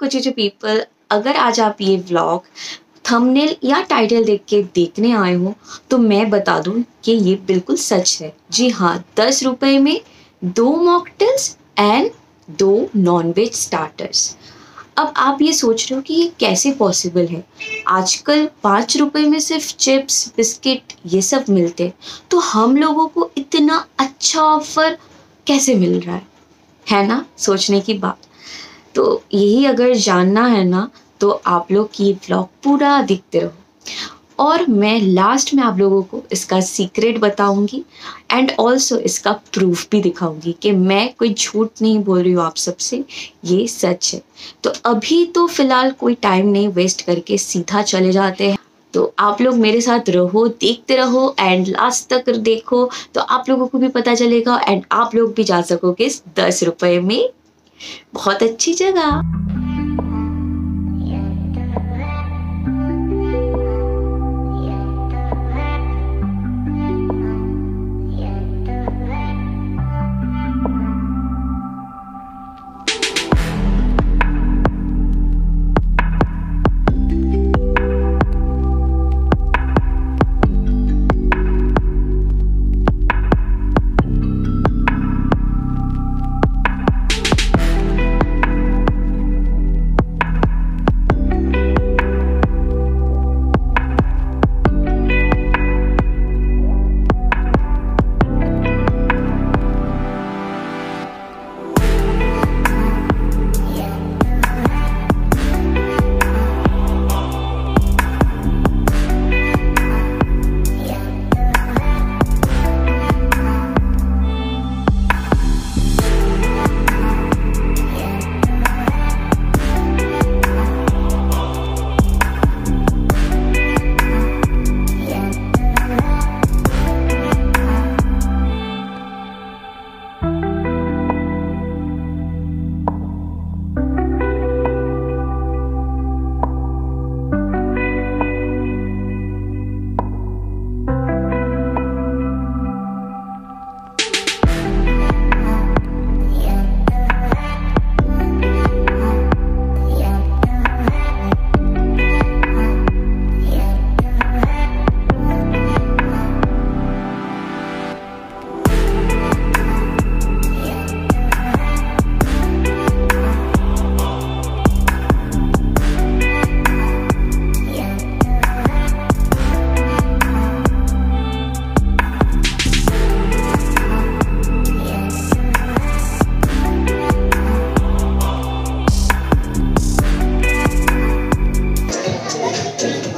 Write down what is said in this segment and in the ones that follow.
कुछ पीपल, अगर आज आप ये व्लॉग थंबनेल या टाइटल देख के देखने आए हो तो मैं बता दूं कि ये बिल्कुल सच है। जी हाँ, 10 रुपए में 2 मॉकटेल्स एंड 2 नॉनवेज स्टार्टर्स। अब आप ये सोच रहे हो कि ये कैसे पॉसिबल है, आजकल 5 रुपए में सिर्फ चिप्स बिस्किट ये सब मिलते, तो हम लोगों को इतना अच्छा ऑफर कैसे मिल रहा है ना? सोचने की बात। तो यही अगर जानना है ना तो आप लोग ये व्लॉग पूरा देखते रहो, और मैं लास्ट में आप लोगों को इसका सीक्रेट बताऊंगी एंड ऑल्सो इसका प्रूफ भी दिखाऊंगी कि मैं कोई झूठ नहीं बोल रही हूँ आप सबसे, ये सच है। तो अभी तो फिलहाल कोई टाइम नहीं वेस्ट करके सीधा चले जाते हैं। तो आप लोग मेरे साथ रहो, देखते रहो एंड लास्ट तक देखो, तो आप लोगों को भी पता चलेगा एंड आप लोग भी जा सकोगे इस 10 रुपए में बहुत अच्छी जगह।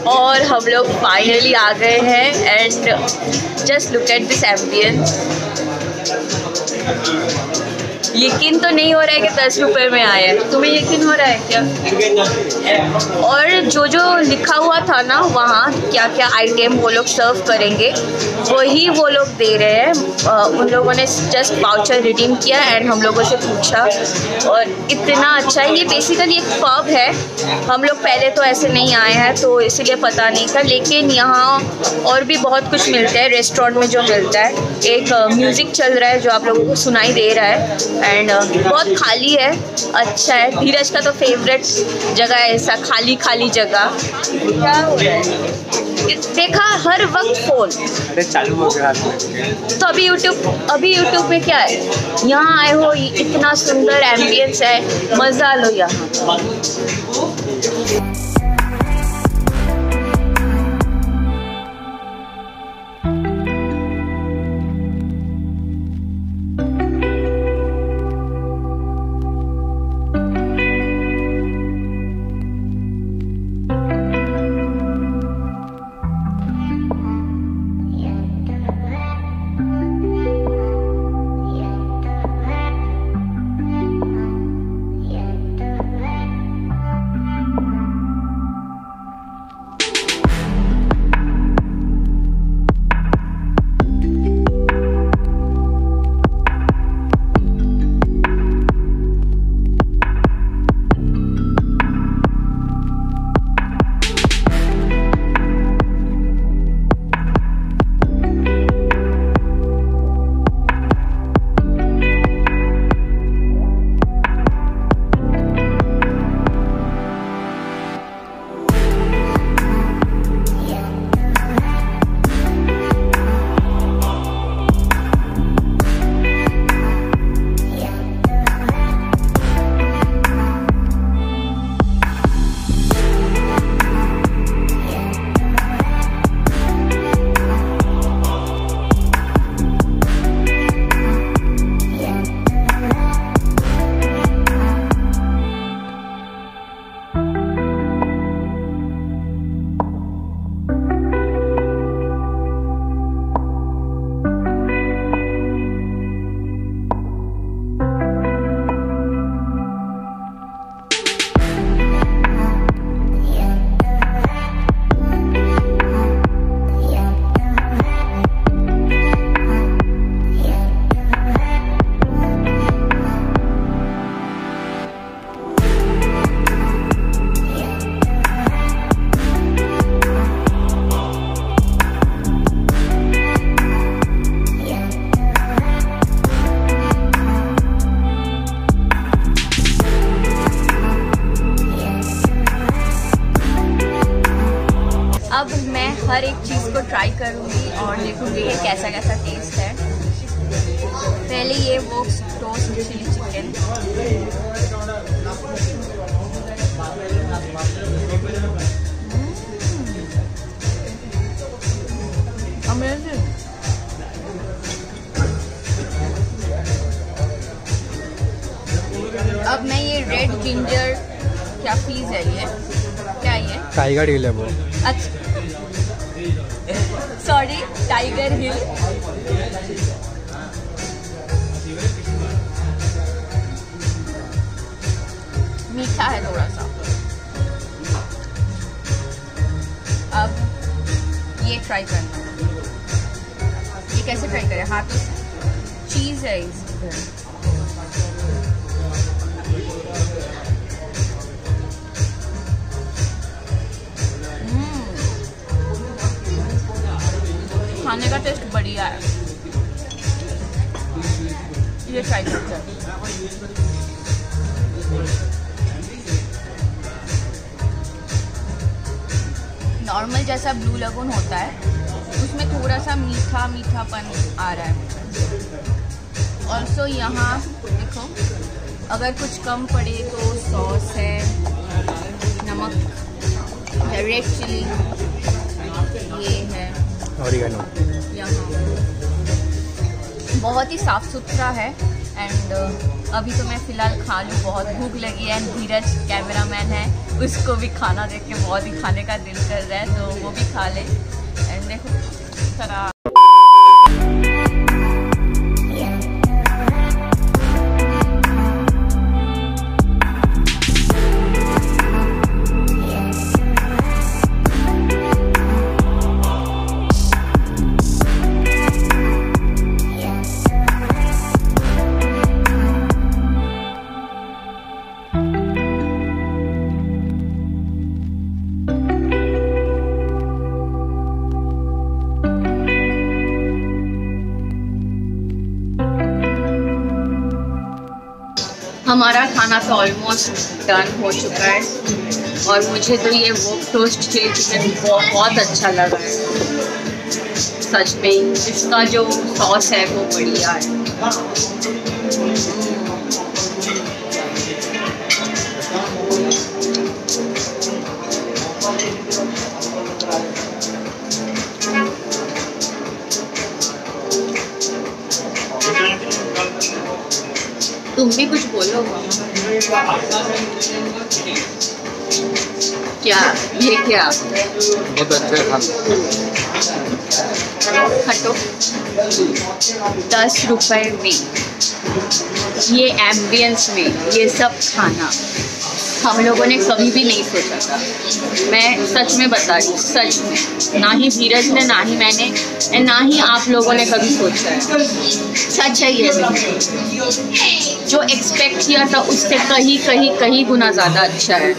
और हम लोग फाइनली आ गए हैं and just look at this ambience. यकीन तो नहीं हो रहा है कि 10 रुपए में आया है, तुम्हें यकीन हो रहा है क्या? और जो जो लिखा हुआ था ना वहाँ क्या क्या आइटम वो लोग सर्व करेंगे वही वो लोग दे रहे हैं। उन लोगों ने जस्ट वाउचर रिडीम किया एंड हम लोगों से पूछा, और इतना अच्छा है। ये बेसिकली एक पब है, हम लोग पहले तो ऐसे नहीं आए हैं तो इसीलिए पता नहीं था, लेकिन यहाँ और भी बहुत कुछ मिलता है। रेस्टोरेंट में जो मिलता है, एक म्यूज़िक चल रहा है जो आप लोगों को सुनाई दे रहा है एंड बहुत खाली है, अच्छा है। धीरज का तो फेवरेट जगह है ऐसा खाली खाली जगह। क्या हो रहा है? देखा हर वक्त फोन चालू हो गया। तो अभी यूट्यूब में क्या है? यहाँ आए हो, इतना सुंदर एम्बियंस है, मज़ा लो यहाँ। करूँगी और देखूँगी कि कैसा कैसा टेस्ट है। पहले ये वो टोस्ट चिली चिकन, अमेजिंग। अब मैं ये रेड जिंजर क्या चीज़ है, ये क्या है? टाइगर हिल है वो। अच्छा सॉरी, टाइगर हिल। मीठा है थोड़ा सा। अब ये ट्राई करना। ये कैसे ट्राई करें? हाथों से। चीज़ है इसमें। खाने का टेस्ट बढ़िया है। ये ट्राई करते हैं। नॉर्मल जैसा ब्लू लगून होता है उसमें थोड़ा सा मीठा मीठापन आ रहा है। ऑल्सो यहाँ देखो, अगर कुछ कम पड़े तो सॉस है, नमक, रेड चिली, ये है ऑरिगेनो। यहाँ बहुत ही साफ़ सुथरा है। एंड अभी तो मैं फ़िलहाल खा लूँ, बहुत भूख लगी है। एंड धीरज कैमरामैन है, उसको भी खाना देख के बहुत ही खाने का दिल कर रहा है, तो वो भी खा ले। एंड देखो तरह हमारा खाना तो ऑलमोस्ट डन हो चुका है और मुझे तो ये वो टोस्ट चिली चिकन बहुत अच्छा लगा है। सच में इसका जो सॉस है वो बढ़िया है। तुम भी कुछ बोलो। क्या ये क्या? बहुत अच्छा खाना। हटो। 10 रुपए में ये एम्बियंस में ये सब खाना हम लोगों ने कभी भी नहीं सोचा था। मैं सच में बता रही हूँ, सच में। ना ही धीरज ने, ना ही मैंने, ना ही आप लोगों ने कभी सोचा है। सच है ये। जो एक्सपेक्ट किया था उससे कहीं गुना ज़्यादा अच्छा है।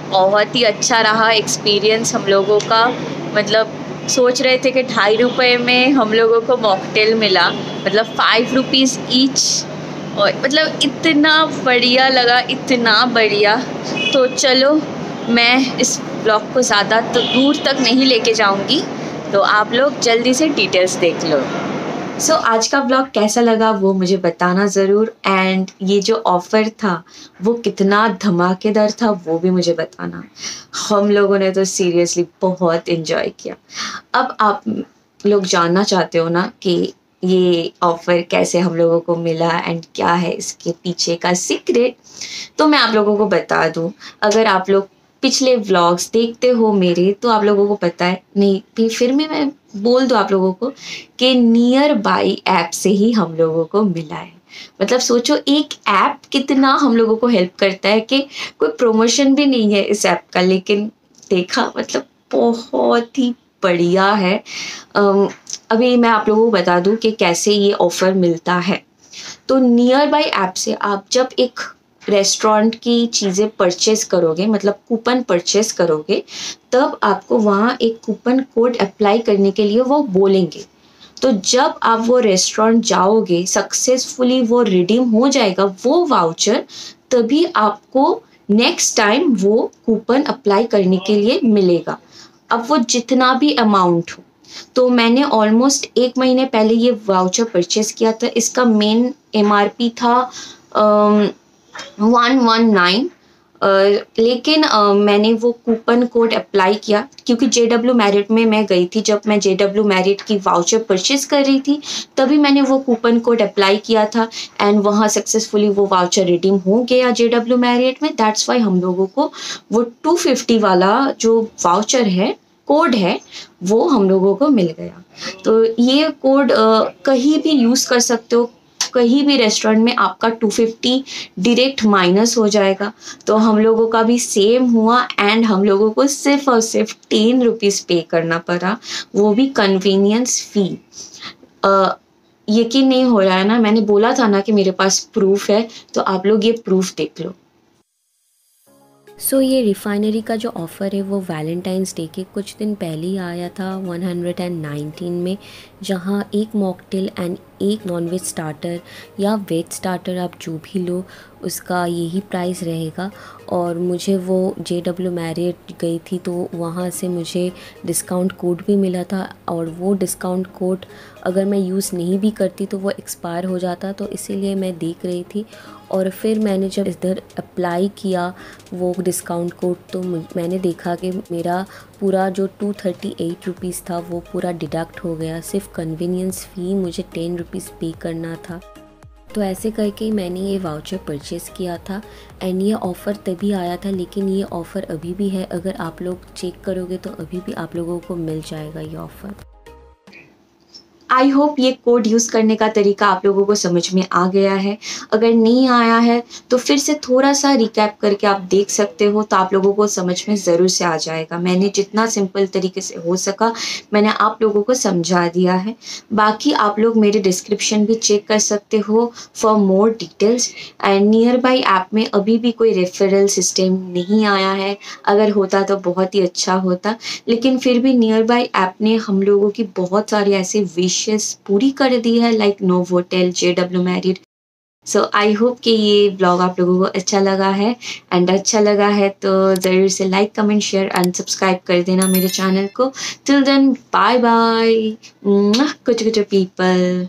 बहुत ही अच्छा रहा एक्सपीरियंस हम लोगों का। मतलब सोच रहे थे कि 2.5 रुपये में हम लोगों को मॉकटेल मिला, मतलब 5 रुपीज़ ईच। और मतलब इतना बढ़िया लगा, इतना बढ़िया। तो चलो मैं इस ब्लॉग को ज़्यादा तो दूर तक नहीं लेके जाऊंगी, तो आप लोग जल्दी से डिटेल्स देख लो। सो आज का ब्लॉग कैसा लगा वो मुझे बताना ज़रूर। एंड ये जो ऑफ़र था वो कितना धमाकेदार था वो भी मुझे बताना। हम लोगों ने तो सीरियसली बहुत इन्जॉय किया। अब आप लोग जानना चाहते हो ना कि ये ऑफ़र कैसे हम लोगों को मिला एंड क्या है इसके पीछे का सीक्रेट, तो मैं आप लोगों को बता दूं। अगर आप लोग पिछले व्लॉग्स देखते हो मेरे, तो आप लोगों को पता है, नहीं फिर भी मैं बोल दूं आप लोगों को कि नियर बाई ऐप से ही हम लोगों को मिला है। मतलब सोचो एक ऐप कितना हम लोगों को हेल्प करता है, कि कोई प्रमोशन भी नहीं है इस ऐप का, लेकिन देखा मतलब बहुत ही बढ़िया है। अभी मैं आप लोगों को बता दूं कि कैसे ये ऑफ़र मिलता है। तो नियर बाई ऐप से आप जब एक रेस्टोरेंट की चीज़ें परचेस करोगे, मतलब कूपन परचेस करोगे, तब आपको वहाँ एक कूपन कोड अप्लाई करने के लिए वो बोलेंगे। तो जब आप वो रेस्टोरेंट जाओगे, सक्सेसफुली वो रिडीम हो जाएगा वो वाउचर, तभी आपको नेक्स्ट टाइम वो कूपन अप्लाई करने के लिए मिलेगा, अब वो जितना भी अमाउंट हो। तो मैंने ऑलमोस्ट 1 महीने पहले ये वाउचर परचेस किया था। इसका मेन MRP था 119, लेकिन मैंने वो कूपन कोड अप्लाई किया क्योंकि JW मैरिट में मैं गई थी। जब मैं JW मैरिट की वाउचर परचेस कर रही थी तभी मैंने वो कूपन कोड अप्लाई किया था एंड वहाँ सक्सेसफुली वो वाउचर रिडीम हो गया JW मैरिट में। दैट्स वाई हम लोगों को वो 250 वाला जो वाउचर है, कोड है, वो हम लोगों को मिल गया। तो ये कोड कहीं भी यूज़ कर सकते हो, कहीं भी रेस्टोरेंट में आपका 250 डायरेक्ट माइनस हो जाएगा। तो हम लोगों का भी सेम हुआ एंड हम लोगों को सिर्फ और सिर्फ 10 रुपीज़ पे करना पड़ा, वो भी कन्वीनियंस फ़ी। यकीन नहीं हो रहा है ना, मैंने बोला था ना कि मेरे पास प्रूफ है, तो आप लोग ये प्रूफ देख लो। सो ये रिफाइनरी का जो ऑफ़र है वो वैलेंटाइंस डे के कुछ दिन पहले ही आया था 119 में, जहाँ एक मॉकटेल एंड एक नॉनवेज स्टार्टर या वेज स्टार्टर आप जो भी लो उसका यही प्राइस रहेगा। और मुझे वो JW मैरियट गई थी तो वहाँ से मुझे डिस्काउंट कोड भी मिला था, और वो डिस्काउंट कोड अगर मैं यूज़ नहीं भी करती तो वो एक्सपायर हो जाता, तो इसीलिए मैं देख रही थी। और फिर मैंने जब इधर अप्लाई किया वो डिस्काउंट कोड तो मैंने देखा कि मेरा पूरा जो 238 रुपीज़ था वो पूरा डिडक्ट हो गया। सिर्फ कन्वीनियंस फ़ी मुझे 10 रुपीज़ पे करना था। तो ऐसे करके मैंने ये वाउचर परचेज़ किया था एंड ये ऑफ़र तभी आया था, लेकिन ये ऑफ़र अभी भी है। अगर आप लोग चेक करोगे तो अभी भी आप लोगों को मिल जाएगा ये ऑफ़र। आई होप ये कोड यूज़ करने का तरीका आप लोगों को समझ में आ गया है। अगर नहीं आया है तो फिर से थोड़ा सा रिकैप करके आप देख सकते हो, तो आप लोगों को समझ में ज़रूर से आ जाएगा। मैंने जितना सिंपल तरीके से हो सका मैंने आप लोगों को समझा दिया है। बाकी आप लोग मेरे डिस्क्रिप्शन भी चेक कर सकते हो for more details. And near by app में अभी भी कोई रेफरल सिस्टम नहीं आया है, अगर होता तो बहुत ही अच्छा होता, लेकिन फिर भी नियर बाई ऐप ने हम लोगों की बहुत सारी ऐसे विशेस पूरी कर दी है, like Novotel, JW married. So I hope कि ये ब्लॉग आप लोगों को अच्छा लगा है, एंड अच्छा लगा है तो ज़रूर से like, comment, share and subscribe कर देना मेरे चैनल को। टिल देन बाय बाय कुछ कुछ पीपल।